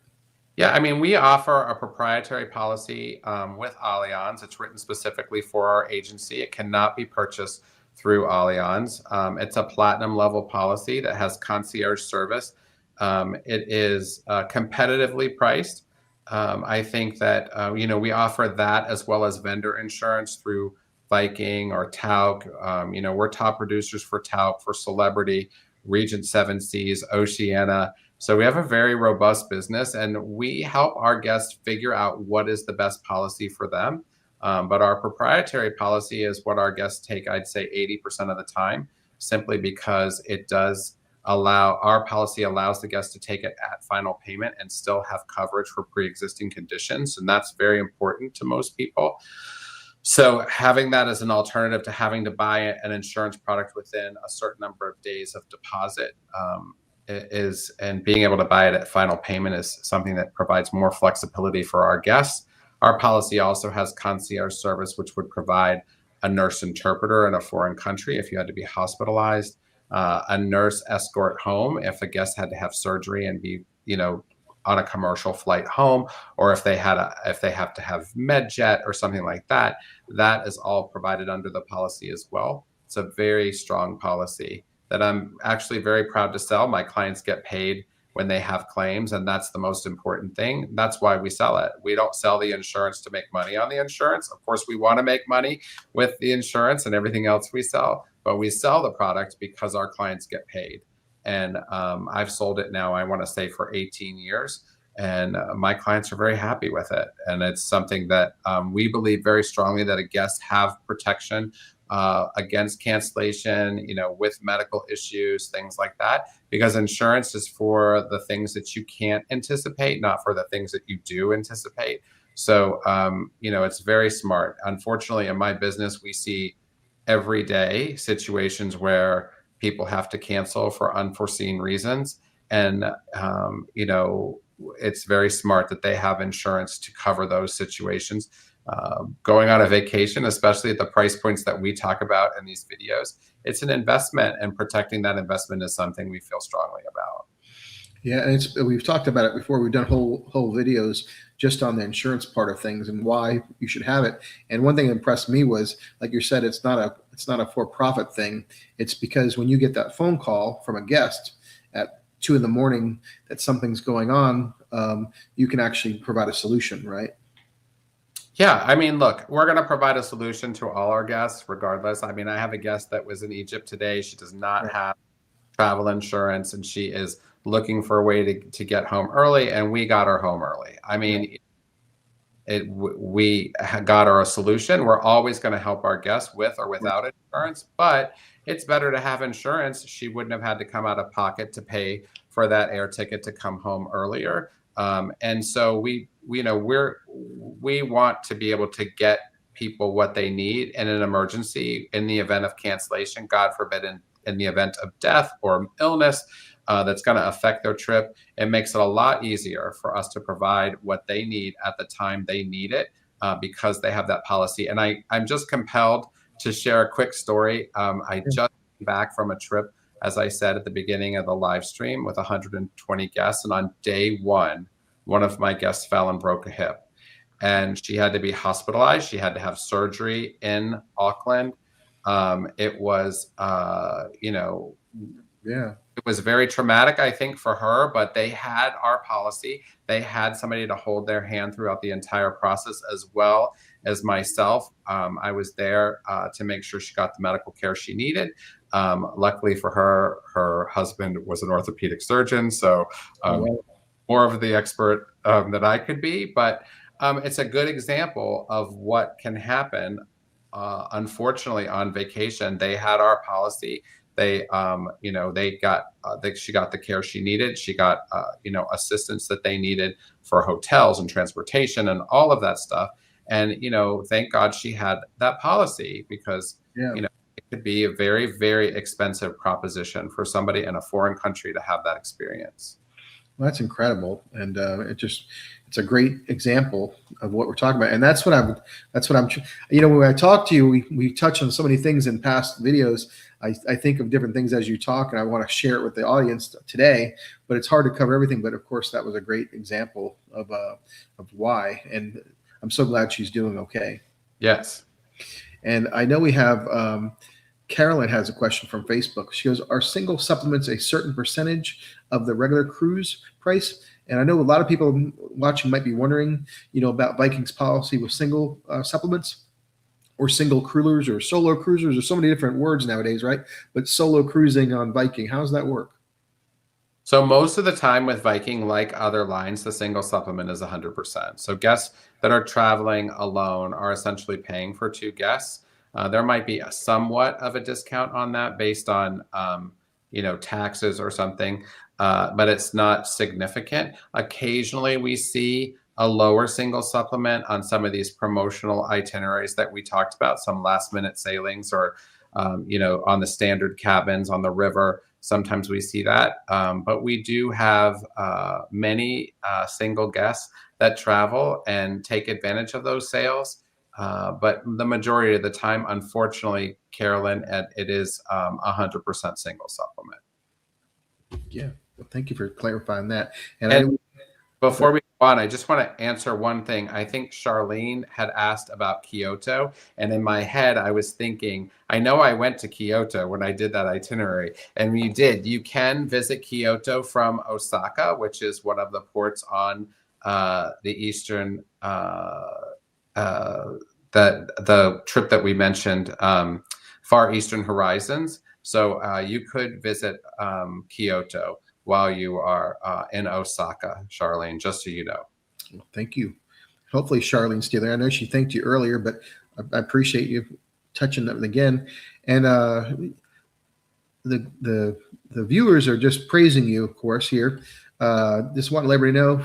Yeah, we offer a proprietary policy with Allianz. It's written specifically for our agency. It cannot be purchased through Allianz. It's a platinum level policy that has concierge service. It is competitively priced. I think that, we offer that as well as vendor insurance through Viking or Tauk. We're top producers for Tauk, for Celebrity, Regent Seven Seas, Oceania. So we have a very robust business, and we help our guests figure out what is the best policy for them. But our proprietary policy is what our guests take, I'd say 80% of the time, simply because our policy allows the guest to take it at final payment and still have coverage for pre-existing conditions. And that's very important to most people. So having that as an alternative to having to buy an insurance product within a certain number of days of deposit and being able to buy it at final payment is something that provides more flexibility for our guests. Our policy also has concierge service, which would provide a nurse interpreter in a foreign country if you had to be hospitalized, a nurse escort home if a guest had to have surgery and be, on a commercial flight home, or if they have to have MedJet or something like that, that is all provided under the policy as well. It's a very strong policy that I'm actually very proud to sell. My clients get paid when they have claims, and that's the most important thing. That's why we sell it. We don't sell the insurance to make money on the insurance. Of course, we want to make money with the insurance and everything else we sell, but we sell the product because our clients get paid. And I've sold it now, I want to say, for 18 years. And my clients are very happy with it. And it's something that we believe very strongly that a guest have protection against cancellation, with medical issues, things like that, because insurance is for the things that you can't anticipate, not for the things that you do anticipate. So, it's very smart. Unfortunately, in my business, we see every day situations where people have to cancel for unforeseen reasons. And, it's very smart that they have insurance to cover those situations. Going on a vacation, especially at the price points that we talk about in these videos, it's an investment, and protecting that investment is something we feel strongly about. Yeah, and we've talked about it before. We've done whole videos just on the insurance part of things and why you should have it. And one thing that impressed me was, like you said, it's not a for-profit thing. It's because when you get that phone call from a guest at 2 a.m. that something's going on, you can actually provide a solution, right? Yeah, I mean, look, we're going to provide a solution to all our guests regardless. I mean, I have a guest that was in Egypt today. She does not have travel insurance, and she is looking for a way to get home early, and we got her home early. I mean, we got her a solution. We're always going to help our guests with or without insurance, but it's better to have insurance. She wouldn't have had to come out of pocket to pay for that air ticket to come home earlier. And so we want to be able to get people what they need in an emergency, in the event of cancellation, God forbid, in the event of death or illness that's going to affect their trip. It makes it a lot easier for us to provide what they need at the time they need it, because they have that policy. And I'm just compelled to share a quick story. I just came back from a trip, as I said at the beginning of the live stream, with 120 guests. And on day one of my guests fell and broke a hip. And she had to be hospitalized. She had to have surgery in Auckland. It was, it was very traumatic, I think, for her, but they had our policy. They had somebody to hold their hand throughout the entire process, as well as myself. I was there to make sure she got the medical care she needed. Luckily for her, her husband was an orthopedic surgeon, so more of the expert that I could be. But it's a good example of what can happen. Unfortunately, on vacation, they had our policy. They, she got the care she needed. She got, assistance that they needed for hotels and transportation and all of that stuff. And, thank God she had that policy, because, it could be a very, very expensive proposition for somebody in a foreign country to have that experience. Well, that's incredible. And it's a great example of what we're talking about. And that's what I'm, when I talk to you, we touch on so many things in past videos. I think of different things as you talk, and I want to share it with the audience today, but it's hard to cover everything. But of course, that was a great example of why. And I'm so glad she's doing okay. Yes. And I know we have, Carolyn has a question from Facebook. She goes, are single supplements a certain percentage of the regular cruise price? And I know a lot of people watching might be wondering, about Viking's policy with single supplements, or single cruisers, or solo cruisers. There's so many different words nowadays, right? But solo cruising on Viking, how does that work? So most of the time with Viking, like other lines, the single supplement is 100%. So guests that are traveling alone are essentially paying for 2 guests. There might be somewhat of a discount on that based on, taxes or something, but it's not significant. Occasionally we see a lower single supplement on some of these promotional itineraries that we talked about, some last minute sailings, or, on the standard cabins on the river. Sometimes we see that, but we do have many single guests that travel and take advantage of those sales. But the majority of the time, unfortunately, Carolyn, it is 100% single supplement. Yeah. Well, thank you for clarifying that. And Before we go on, I just want to answer one thing. I think Charlene had asked about Kyoto, and in my head, I was thinking, I know I went to Kyoto when I did that itinerary, and you did. You can visit Kyoto from Osaka, which is one of the ports on the eastern, the trip that we mentioned, Far Eastern Horizons. So you could visit Kyoto while you are in Osaka, Charlene, just so you know. Well, thank you. Hopefully Charlene's still there. I know she thanked you earlier, but I appreciate you touching them again. And the viewers are just praising you, of course, here. Just want to let everybody know.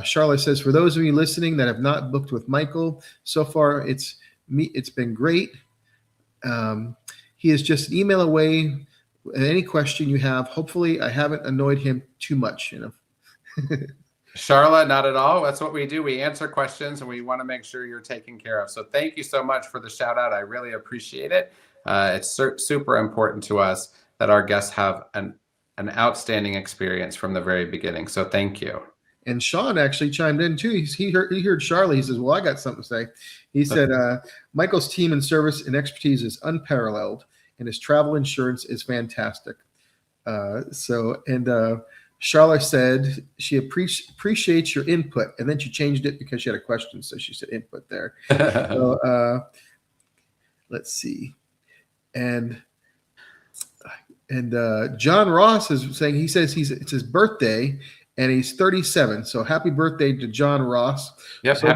Charlotte says, for those of you listening that have not booked with Michael so far, it's been great. He is just an email away. Any question you have, hopefully I haven't annoyed him too much, Charlotte, not at all. That's what we do. We answer questions and we want to make sure you're taken care of. So thank you so much for the shout out. I really appreciate it. It's super important to us that our guests have an outstanding experience from the very beginning. So thank you. And Sean actually chimed in too. He heard Charlie. He says, well, I got something to say. He said, Michael's team and service and expertise is unparalleled and his travel insurance is fantastic. Charlotte said she appreciates your input, and then she changed it because she had a question, so she said input there. So let's see, and John Ross is saying it's his birthday, and he's 37. So happy birthday to John Ross. Yep, so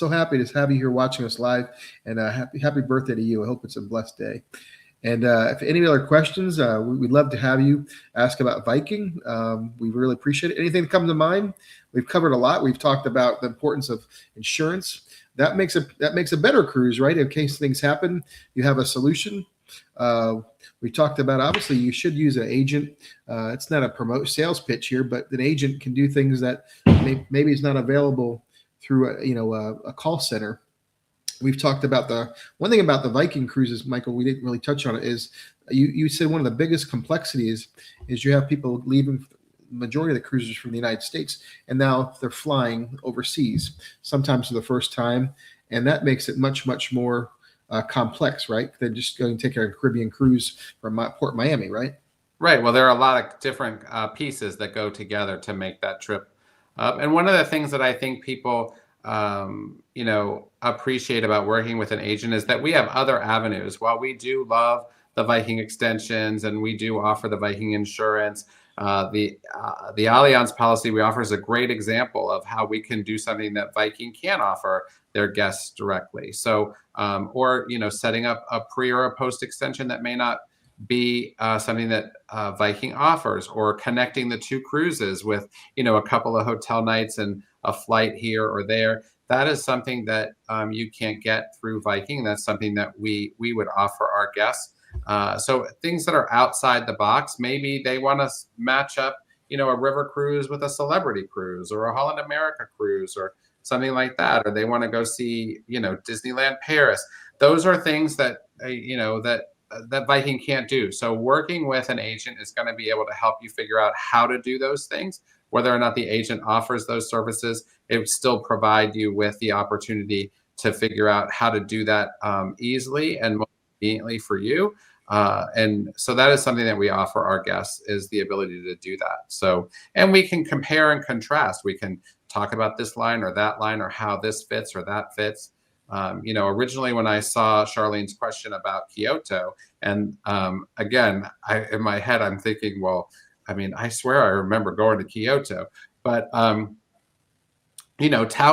happy to have you here watching us live, and happy birthday to you. I hope it's a blessed day. And if any other questions, we'd love to have you ask about Viking. We really appreciate it. Anything that comes to mind? We've covered a lot. We've talked about the importance of insurance. That makes a better cruise, right? In case things happen, you have a solution. We talked about, obviously you should use an agent. It's not a sales pitch here, but an agent can do things that maybe is not available through a call center. We've talked about one thing about the Viking cruises, Michael, we didn't really touch on it, is you said one of the biggest complexities is you have people leaving the majority of the cruisers from the United States, and now they're flying overseas, sometimes for the first time. And that makes it much, much more complex, right? Than just going to take a Caribbean cruise from Port Miami, right? Right. Well, there are a lot of different pieces that go together to make that trip. And one of the things that I think people appreciate about working with an agent is that we have other avenues. While we do love the Viking extensions and we do offer the Viking insurance, the Allianz policy we offer is a great example of how we can do something that Viking can't offer their guests directly. So, or setting up a pre or a post extension that may not be something that Viking offers, or connecting the two cruises with a couple of hotel nights and a flight here or there. That is something that you can't get through Viking. That's something that we would offer our guests. So things that are outside the box, maybe they want to match up, a river cruise with a celebrity cruise, or a Holland America cruise, or something like that, or they want to go see, Disneyland Paris. Those are things that that Viking can't do. So working with an agent is going to be able to help you figure out how to do those things. Whether or not the agent offers those services, it would still provide you with the opportunity to figure out how to do that easily and more conveniently for you. And so that is something that we offer our guests, is the ability to do that. So, and we can compare and contrast. We can talk about this line or that line, or how this fits or that fits. Originally when I saw Charlene's question about Kyoto, and again, in my head, I'm thinking, well, I swear I remember going to Kyoto, but Tauk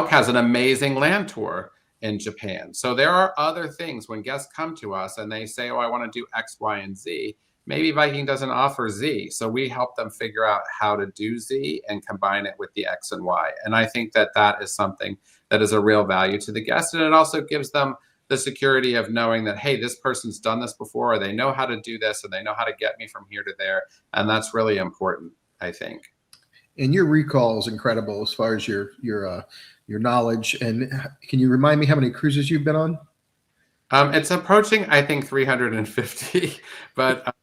has an amazing land tour in Japan. So there are other things when guests come to us and they say, oh, I want to do X, Y, and Z. Maybe Viking doesn't offer Z. So we help them figure out how to do Z and combine it with the X and Y. And I think that is something that is a real value to the guest. And it also gives them the security of knowing that, hey, this person's done this before, or they know how to do this, and they know how to get me from here to there. And that's really important, I think. And your recall is incredible as far as your knowledge. And can you remind me how many cruises you've been on? It's approaching, I think, 350, but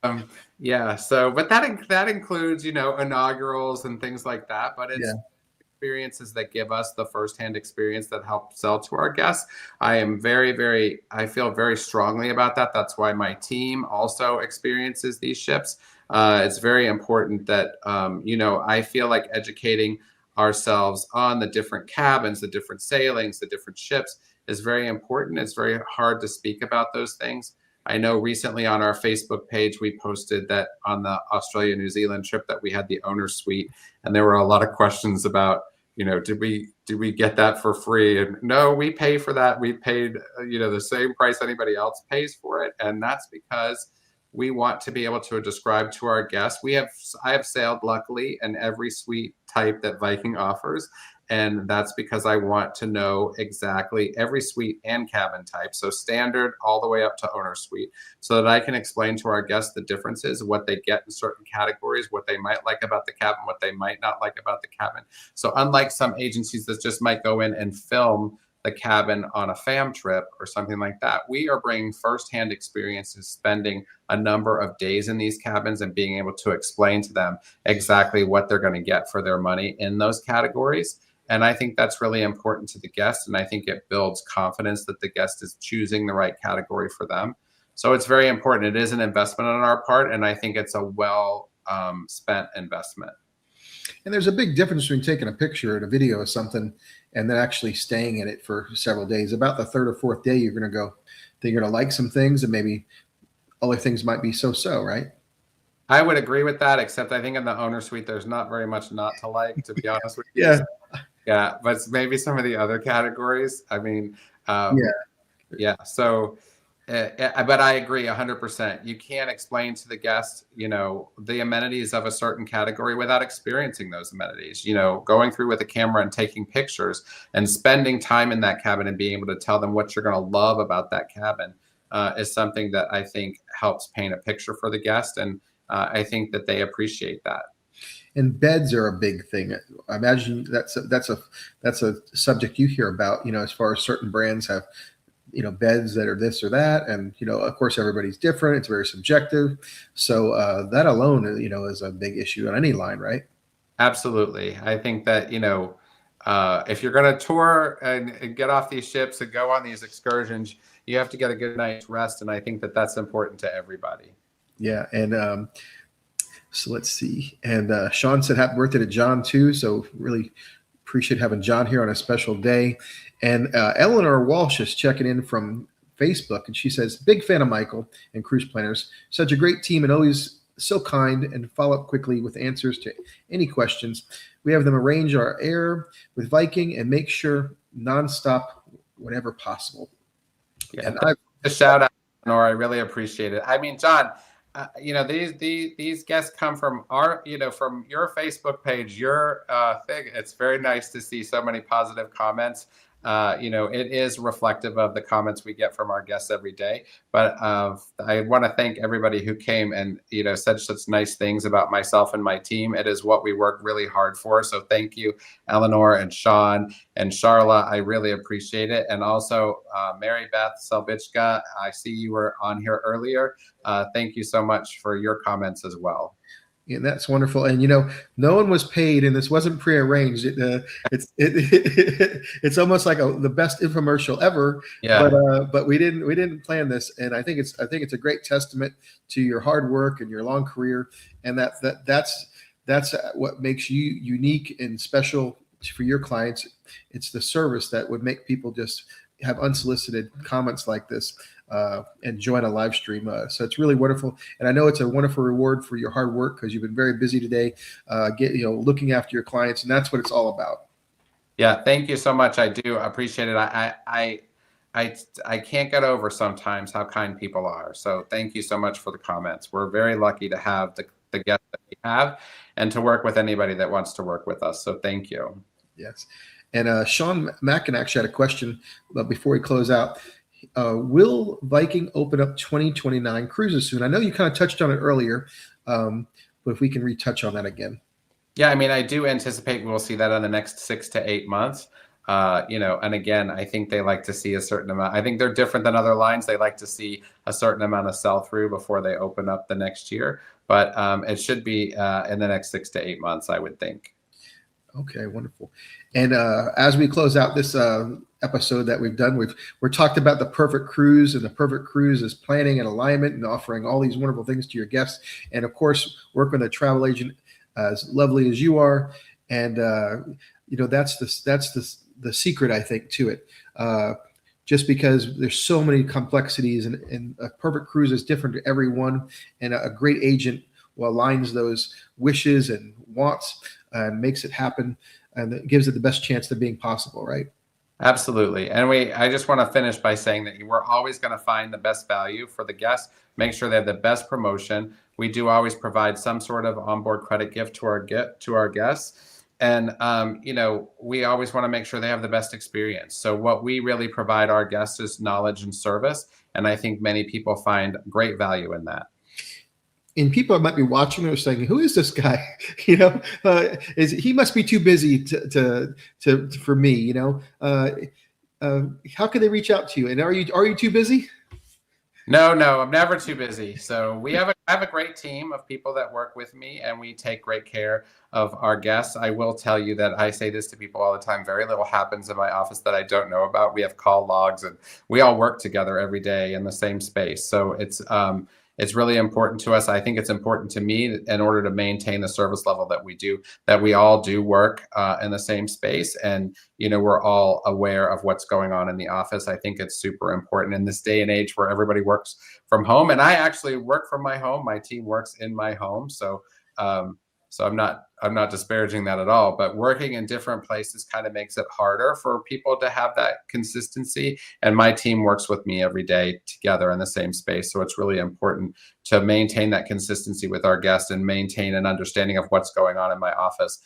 yeah. So, but that includes, inaugurals and things like that. But Yeah. it's experiences that give us the firsthand experience that help sell to our guests. I feel very strongly about that. That's why my team also experiences these ships. It's very important that, I feel like educating ourselves on the different cabins, the different sailings, the different ships is very important. It's very hard to speak about those things. I know recently on our Facebook page, we posted that on the Australia New Zealand trip that we had the owner suite, and there were a lot of questions about, did we get that for free? And no, we pay for that. We paid, the same price anybody else pays for it, and that's because we want to be able to describe to our guests. I have sailed luckily in every suite type that Viking offers, and that's because I want to know exactly every suite and cabin type, so standard all the way up to owner suite, so that I can explain to our guests the differences, what they get in certain categories, what they might like about the cabin, what they might not like about the cabin. So unlike some agencies that just might go in and film the cabin on a fam trip or something like that, we are bringing firsthand experiences, spending a number of days in these cabins and being able to explain to them exactly what they're going to get for their money in those categories. And I think that's really important to the guest. And I think it builds confidence that the guest is choosing the right category for them. So it's very important. It is an investment on our part. And I think it's a well spent investment. And there's a big difference between taking a picture and a video of something and then actually staying in it for several days. About the third or fourth day, you're going to go, then you're going to like some things and maybe other things might be so-so, right? I would agree with that, except I think in the owner suite, there's not very much not to like, to be honest with you. Yeah. Yeah, but maybe some of the other categories. I mean, Yeah. yeah. So, but I agree 100%. You can't explain to the guest, the amenities of a certain category without experiencing those amenities. Going through with a camera and taking pictures and spending time in that cabin and being able to tell them what you're going to love about that cabin is something that I think helps paint a picture for the guest, and I think that they appreciate that. And beds are a big thing. I imagine that's a subject you hear about, as far as certain brands have, beds that are this or that. And, of course, everybody's different. It's very subjective. So that alone, is a big issue on any line, right? Absolutely. I think that, if you're going to tour and get off these ships and go on these excursions, you have to get a good night's rest. And I think that that's important to everybody. Yeah. And so let's see. And Sean said happy birthday to John, too. So really appreciate having John here on a special day. And Eleanor Walsh is checking in from Facebook. And she says, big fan of Michael and Cruise Planners. Such a great team and always so kind and follow up quickly with answers to any questions. We have them arrange our air with Viking and make sure nonstop whenever possible. Yeah, and a shout out, Eleanor. I really appreciate it. I mean, John, these guests come from from your Facebook page, your thing. It's very nice to see so many positive comments. It is reflective of the comments we get from our guests every day. But I want to thank everybody who came and said such nice things about myself and my team. It is what we work really hard for. So thank you, Eleanor and Sean and Charla. I really appreciate it. And also Mary Beth Selbichka, I see you were on here earlier. Thank you so much for your comments as well. Yeah, that's wonderful. And no one was paid, and this wasn't prearranged. It's almost like the best infomercial ever. Yeah. But we didn't plan this, and I think it's a great testament to your hard work and your long career, and that's what makes you unique and special for your clients. It's the service that would make people just have unsolicited comments like this. And join a live stream. So it's really wonderful. And I know it's a wonderful reward for your hard work because you've been very busy today, looking after your clients. And that's what it's all about. Yeah. Thank you so much. I do appreciate it. I can't get over sometimes how kind people are. So thank you so much for the comments. We're very lucky to have the guests that we have and to work with anybody that wants to work with us. So thank you. Yes. And Sean Mackin actually had a question before we close out. Will Viking open up 2029 cruises soon? I know you kind of touched on it earlier, but if we can retouch on that again. Yeah, I mean, I do anticipate we'll see that in the next 6 to 8 months. And again, I think they like to see a certain amount. I think they're different than other lines. They like to see a certain amount of sell through before they open up the next year. But it should be in the next 6 to 8 months, I would think. Okay, wonderful. And as we close out this episode that we've done, we're talked about the perfect cruise, and the perfect cruise is planning and alignment and offering all these wonderful things to your guests. And of course, work with a travel agent as lovely as you are. And that's the secret, I think, to it. Just because there's so many complexities, and a perfect cruise is different to everyone, and a great agent aligns those wishes and wants and makes it happen, and it gives it the best chance of being possible, right? Absolutely. And I just want to finish by saying that we're always going to find the best value for the guests, make sure they have the best promotion. We do always provide some sort of onboard credit gift to our guests. And, we always want to make sure they have the best experience. So what we really provide our guests is knowledge and service. And I think many people find great value in that. And people might be watching or saying, "Who is this guy?" He must be too busy for me. How can they reach out to you? And are you too busy? No, I'm never too busy. So I have a great team of people that work with me, and we take great care of our guests. I will tell you that I say this to people all the time. Very little happens in my office that I don't know about. We have call logs, and we all work together every day in the same space. So it's really important to us. I think it's important to me in order to maintain the service level that we do, that we all do work in the same space. And, we're all aware of what's going on in the office. I think it's super important in this day and age where everybody works from home. And I actually work from my home. My team works in my home. So I'm not disparaging that at all, but working in different places kind of makes it harder for people to have that consistency. And my team works with me every day together in the same space. So it's really important to maintain that consistency with our guests and maintain an understanding of what's going on in my office.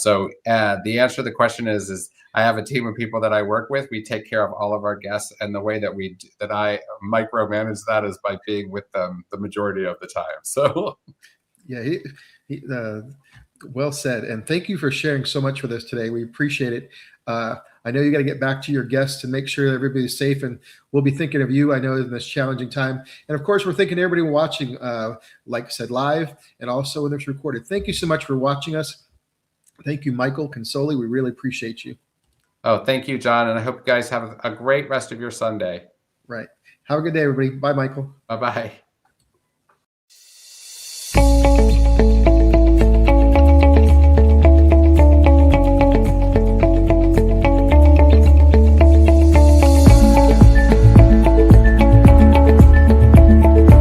So the answer to the question is I have a team of people that I work with. We take care of all of our guests, and the way that I micromanage that is by being with them the majority of the time. So yeah, well said. And thank you for sharing so much with us today. We appreciate it. I know you got to get back to your guests and make sure everybody's safe, and we'll be thinking of you, I know, in this challenging time. And of course, we're thinking of everybody watching, like I said, live, and also when it's recorded. Thank you so much for watching us. Thank you, Michael Consoli. We really appreciate you. Oh, thank you, John. And I hope you guys have a great rest of your Sunday. Right. Have a good day, everybody. Bye, Michael. Bye-bye.